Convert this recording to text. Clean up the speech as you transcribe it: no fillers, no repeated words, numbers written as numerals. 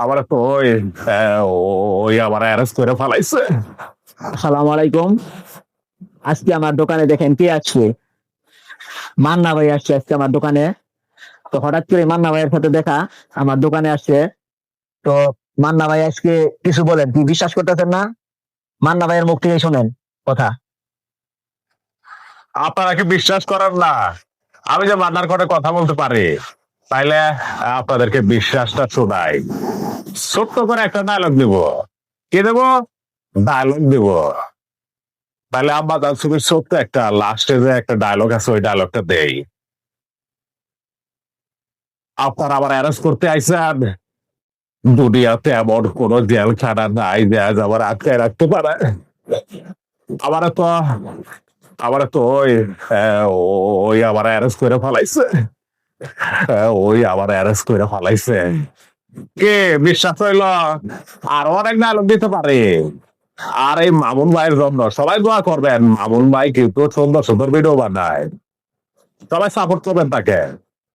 আমার তো ওই আমার অ্যারেস্ট করে ফেলাইছে। আসসালামু আলাইকুম। আজকে আমার দোকানে দেখেন কে আসছে। মান্না ভাই আসছে আজকে আমার দোকানে। তো হঠাৎ করে মান্না ভাইয়ের সাথে দেখা, আমার দোকানে আসছে। তো মান্না ভাই আজকে কিছু বলেন, কি বিশ্বাস করতেছেন না? মান্না ভাইয়ের মুখ থেকে শোনেন কথা। আপনারা কি বিশ্বাস করেন না আমি যে মান্নার করে কথা বলতে পারি? তাইলে আপনাদেরকে বিশ্বাসটা শোনাই। ছোট্ট করে একটা ডায়লগ দিব। কি দেব? ডায়লগ দিব। তাহলে আব্বা ছবির ছোট্ট একটা লাস্টে যে একটা ডায়লগ আছে ওই ডায়লগটা দেই। আপনারা আবার অ্যারেস্ট করতে আইসেন। দুনিয়াতে এমন কোন জেলখানা নাই যে আজ আবার আটকায় রাখতে পারে। আমার তো আমার তো ওই আমার অ্যারেস্ট করে ফেলাইছে। ওই আমার অ্যারেস্ট করে ফেলাইছে। কে বিশ্বাস হইল? আর অনেক ডায়লগ দিতে পারে। আর এই মামুন ভাইয়ের জন্য সবাই দোয়া করবেন। মামুন ভাই কিন্তু সুন্দর সুন্দর ভিডিও বানায়। সবাই সাপোর্ট করবেন তাকে।